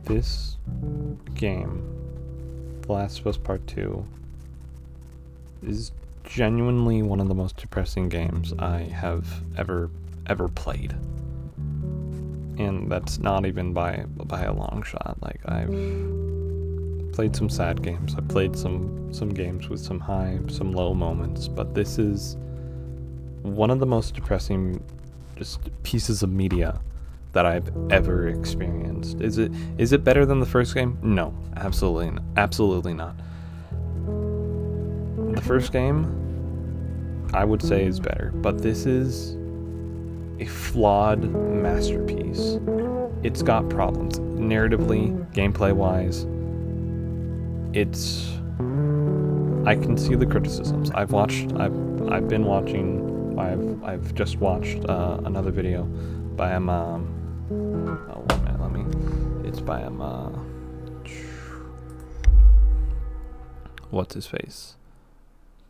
This game, The Last of Us Part 2, is genuinely one of the most depressing games I have ever played. And that's not even by a long shot. Like, I've played some sad games. I've played some games with some high, some low moments, but this is one of the most depressing just pieces of media that I've ever experienced. Is it better than the first game? No, absolutely not. The first game, I would say, is better, but this is a flawed masterpiece. It's got problems narratively, gameplay-wise. I can see the criticisms. I've just watched another video by what's his face?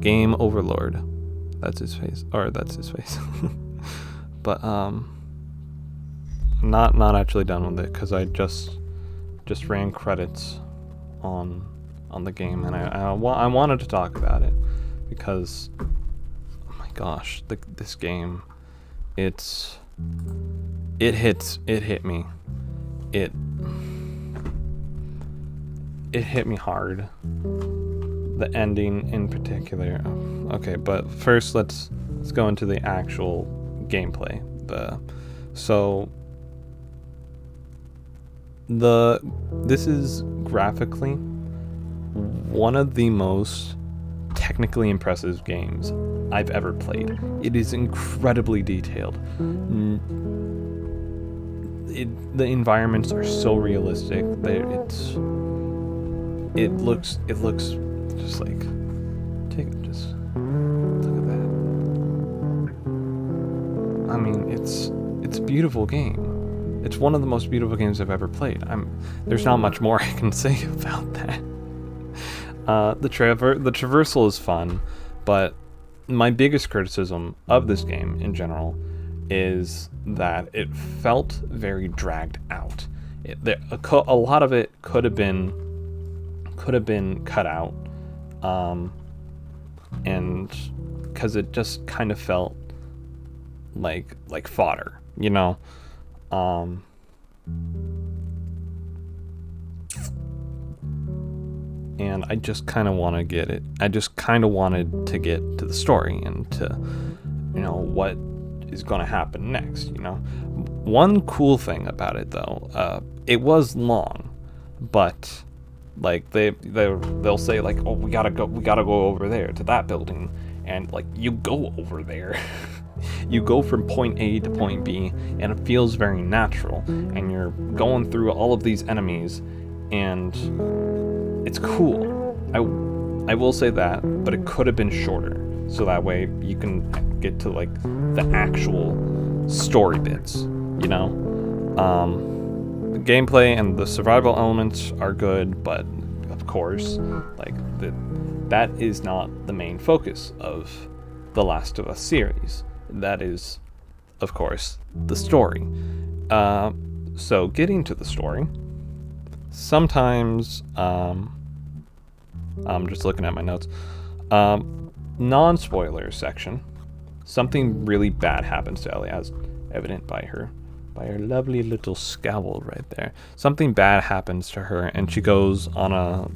Game Overlord. That's his face. But not actually done with it, because I just ran credits on the game, and I wanted to talk about it because, oh my gosh, this game, it hit me. It hit me hard. The ending in particular. Okay, but first let's go into the actual gameplay. This is graphically one of the most technically impressive games I've ever played. It is incredibly detailed. The environments are so realistic. It looks just like, just look at that. I mean, it's a beautiful game. It's one of the most beautiful games I've ever played. There's not much more I can say about that. The traversal is fun, but my biggest criticism of this game in general is that it felt very dragged out. A lot of it could have been cut out, and because it just kind of felt like fodder, you know. And I just kind of want to get it. I just kind of wanted to get to the story and to, what is going to happen next, One cool thing about it, though, it was long, but like they'll say, like, oh, we gotta go over there to that building, and like you go over there. You go from point A to point B, and it feels very natural, and you're going through all of these enemies, and it's cool. I will say that, but it could have been shorter, so that way you can get to like the actual story bits, The gameplay and the survival elements are good, but of course, like that is not the main focus of the Last of Us series. That is, of course, the story. So getting to the story, sometimes, I'm just looking at my notes, non-spoiler section, something really bad happens to Ellie, as evident by her lovely little scowl right there. Something bad happens to her, and she goes on a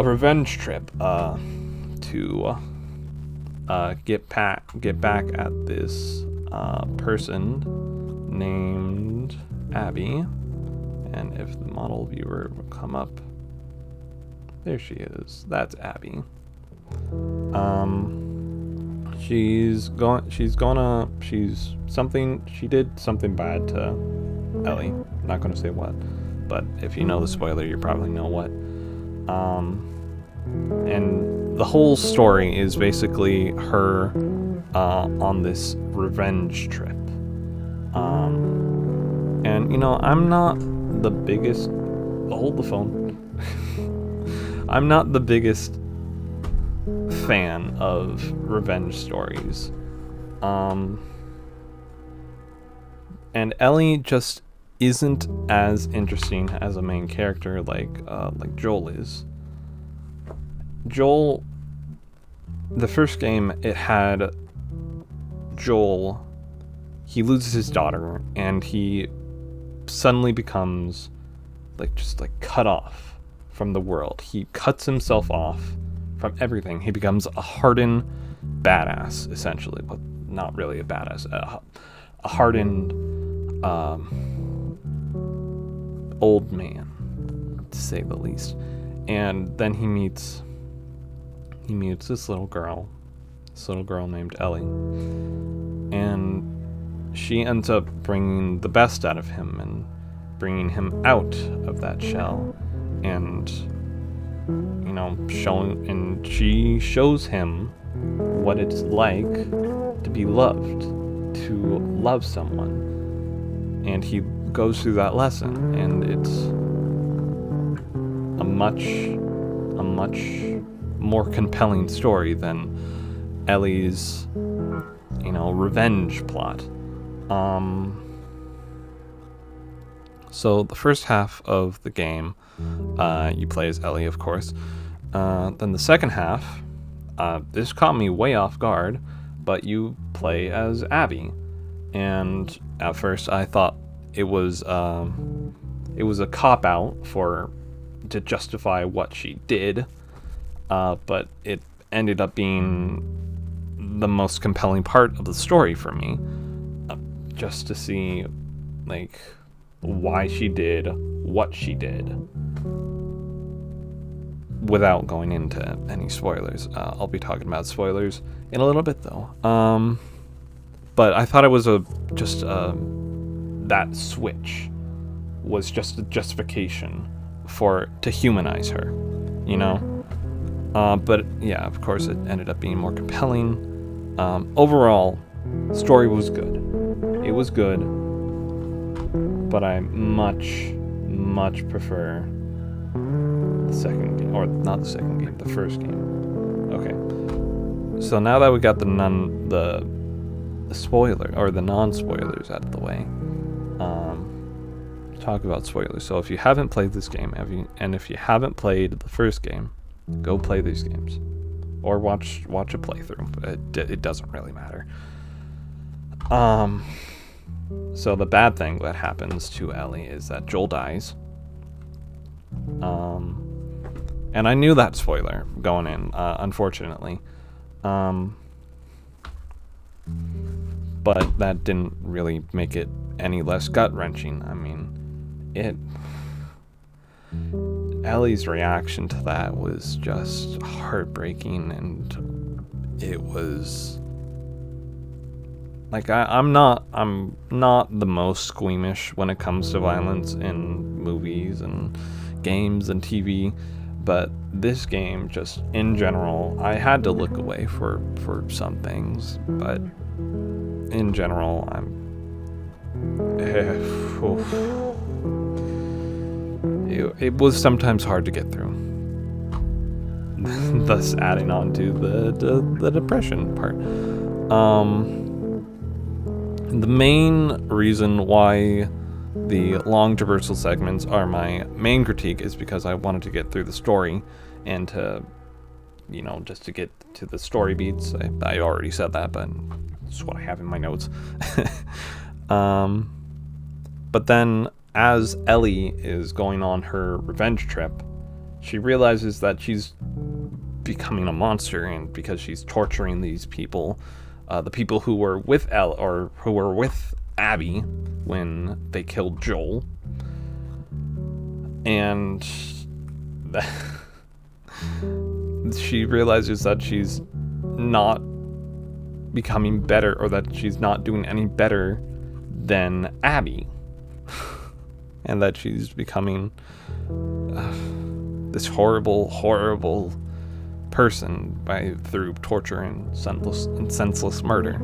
revenge trip to get back at this person named Abby. And if the model viewer will come up, there she is. That's Abby. She did something bad to Ellie. I'm not gonna say what, but if you know the spoiler, you probably know what. And the whole story is basically her on this revenge trip. And I'm not the biggest. Hold the phone. I'm not the biggest fan of revenge stories. And Ellie just isn't as interesting as a main character like Joel is. Joel, the first game, it had Joel, he loses his daughter and he suddenly becomes just cut off from the world. He cuts himself off from everything. He becomes a hardened badass, essentially, but not really a badass, a hardened old man, to say the least. And then he meets this little girl named Ellie, and she ends up bringing the best out of him and bringing him out of that shell, and she shows him what it's like to be loved, to love someone, and he goes through that lesson, and it's a much more compelling story than Ellie's revenge plot. So the first half of the game, you play as Ellie, of course. Then the second half, this caught me way off guard, but you play as Abby. And at first I thought it was a cop-out to justify what she did, but it ended up being the most compelling part of the story for me, just to see why she did what she did, without going into any spoilers. I'll be talking about spoilers in a little bit though. But I thought it was that switch was just a justification to humanize her, but yeah, of course it ended up being more compelling. Overall, story was good. It was good, but I much prefer the second game, or not the second game, the first game. Okay, so now that we got the spoiler or the non-spoilers out of the way, talk about spoilers. So if you haven't played this game, if you haven't played the first game, go play these games, or watch a playthrough. It doesn't really matter. So the bad thing that happens to Ellie is that Joel dies. And I knew that spoiler going in, unfortunately. But that didn't really make it any less gut-wrenching. I mean, Ellie's reaction to that was just heartbreaking, and it was I'm not the most squeamish when it comes to violence in movies and games and TV, but this game, just in general, I had to look away for some things, but in general, it was sometimes hard to get through. Thus adding on to the depression part. The main reason why the long traversal segments are my main critique is because I wanted to get through the story and to, just to get to the story beats. I already said that, but it's what I have in my notes. But then as Ellie is going on her revenge trip, she realizes that she's becoming a monster, and because she's torturing these people, the people who were with who were with Abby when they killed Joel, and she realizes that she's not becoming better, or that she's not doing any better than Abby, and that she's becoming this horrible person through torture and senseless murder.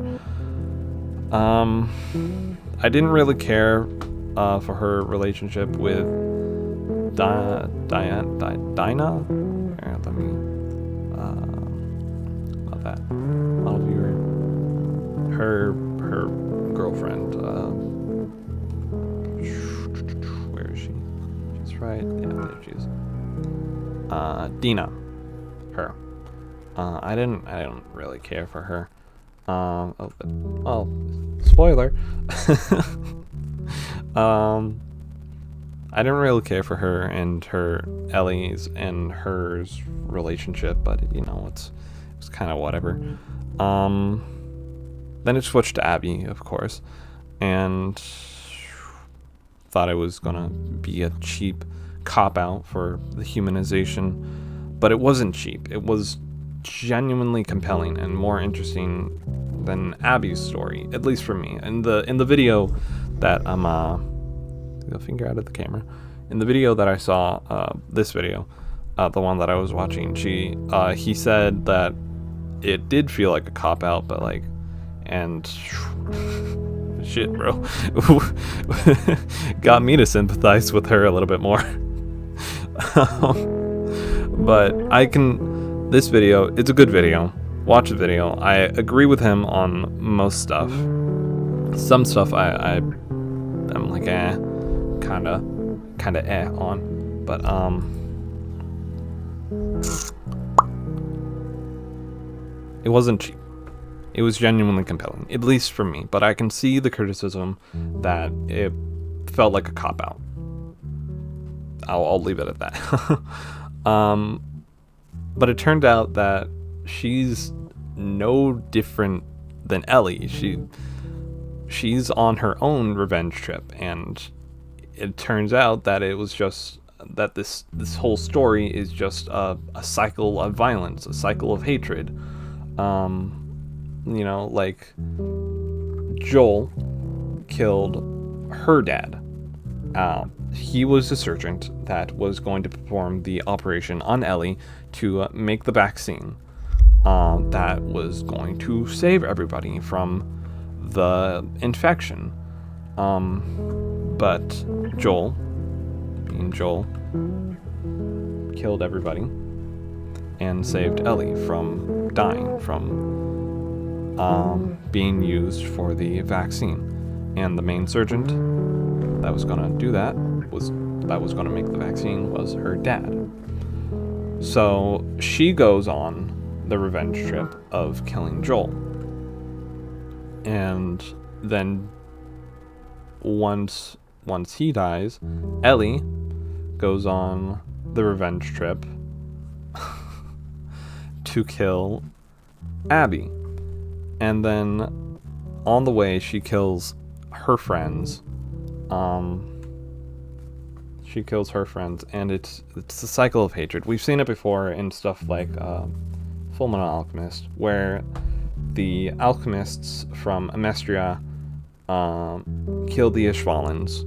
I didn't really care for her relationship with Dinah. Here, let me. Not that. I'll view her girlfriend. Where is she? She's right. Yeah, there she is. Dina. Her. I didn't really care for her. Spoiler. I didn't really care for her and her Ellie's and hers relationship, but it's kind of whatever. Then it switched to Abby, of course, and thought it was gonna be a cheap cop out for the humanization, but it wasn't cheap. It was genuinely compelling and more interesting than Abby's story, at least for me. In the video that the finger out of the camera. In the video that I saw, this video, the one that I was watching, he said that it did feel like a cop out, but and shit, bro, got me to sympathize with her a little bit more. But this video, it's a good video. Watch the video. I agree with him on most stuff. Some stuff I'm like, kinda on, but it wasn't cheap. It was genuinely compelling, at least for me, but I can see the criticism that it felt like a cop out. I'll leave it at that. But it turned out that she's no different than Ellie. She's on her own revenge trip, and it turns out that it was just that this whole story is just a cycle of violence, a cycle of hatred. Joel killed her dad. He was a surgeon that was going to perform the operation on Ellie to make the vaccine that was going to save everybody from the infection. But Joel, being Joel, killed everybody and saved Ellie from dying, from being used for the vaccine. And the main surgeon that was going to do that was going to make the vaccine was her dad. So she goes on the revenge trip of killing Joel. And then once he dies, Ellie goes on the revenge trip to kill Abby. And then on the way, she kills her friends. And it's a cycle of hatred. We've seen it before in stuff like Fullmetal Alchemist, where the alchemists from Amestria kill the Ishvalans.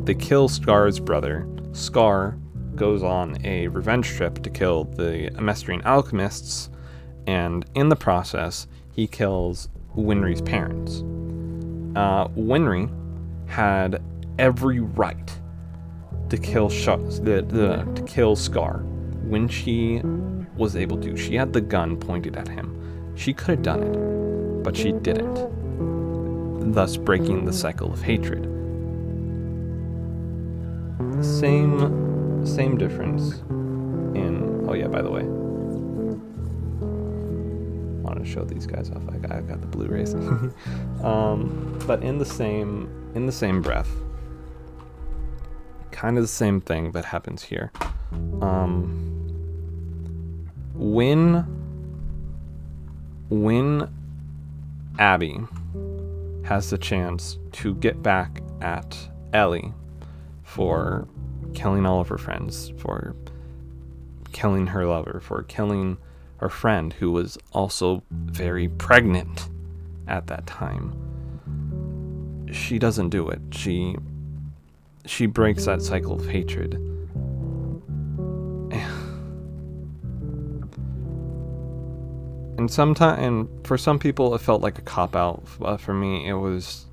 They kill Scar's brother. Scar goes on a revenge trip to kill the Amestrian alchemists, and in the process, he kills Winry's parents. Winry had every right to kill Scar when she was able to. She had the gun pointed at him. She could have done it, but she didn't, thus breaking the cycle of hatred. Same difference in... Oh yeah, by the way, I wanted to show these guys off. I've got the Blu-rays. But in the same breath, kind of the same thing that happens here. When Abby has the chance to get back at Ellie for killing all of her friends, for killing her lover, for killing her friend who was also very pregnant at that time, she doesn't do it. She breaks that cycle of hatred. And for some people it felt like a cop out. For me, it was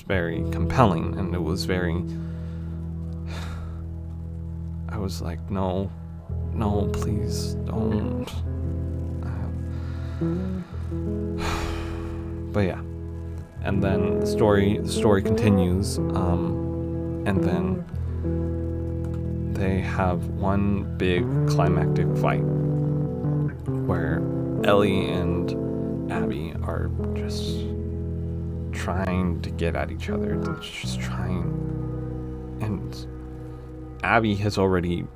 very compelling, and it was very... I was like, no, No, please don't. But yeah, and then the story continues, and then they have one big climactic fight where Ellie and Abby are just trying to get at each other. They're just trying, and Abby has already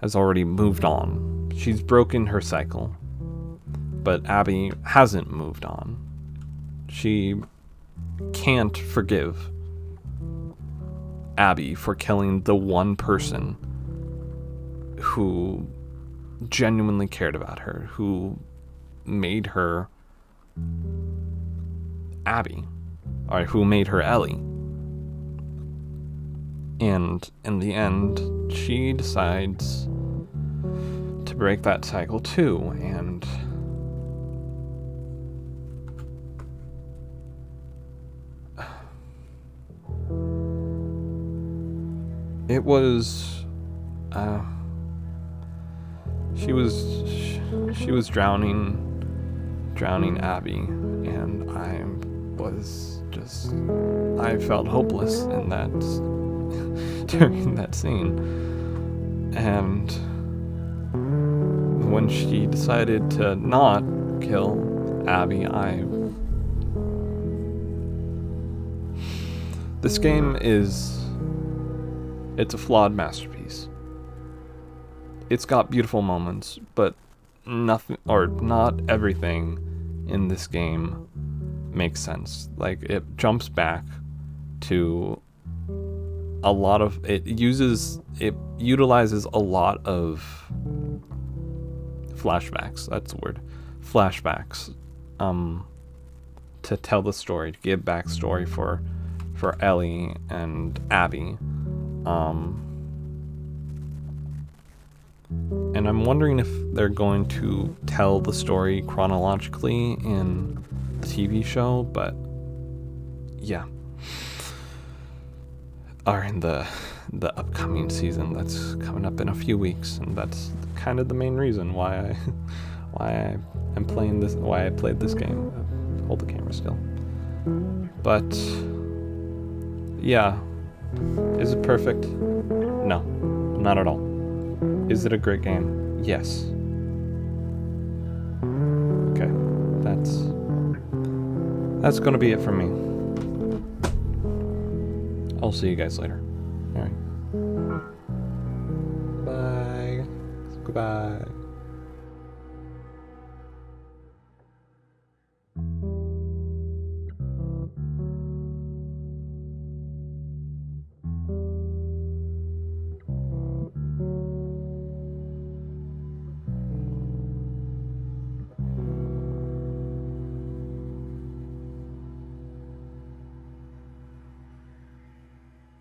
has already moved on. She's broken her cycle, but Abby hasn't moved on. She can't forgive Abby for killing the one person who genuinely cared about her, who made her Abby, or who made her Ellie. And in the end, she decides to break that cycle too, and it was, she was drowning Abby, and I felt hopeless in that during that scene. And when she decided to not kill Abby, this game it's a flawed masterpiece. It's got beautiful moments, but not everything in this game makes sense. Like, it jumps back to a lot of, it utilizes a lot of flashbacks, that's the word, flashbacks, to tell the story, to give backstory for Ellie and Abby. And I'm wondering if they're going to tell the story chronologically in the TV show, but yeah. Or in the upcoming season that's coming up in a few weeks, and that's kind of the main reason why I played this game. Hold the camera still. But yeah, is it perfect? No, not at all. Is it a great game? Yes. Okay, that's gonna be it for me. I'll see you guys later. Alright. Bye. Goodbye.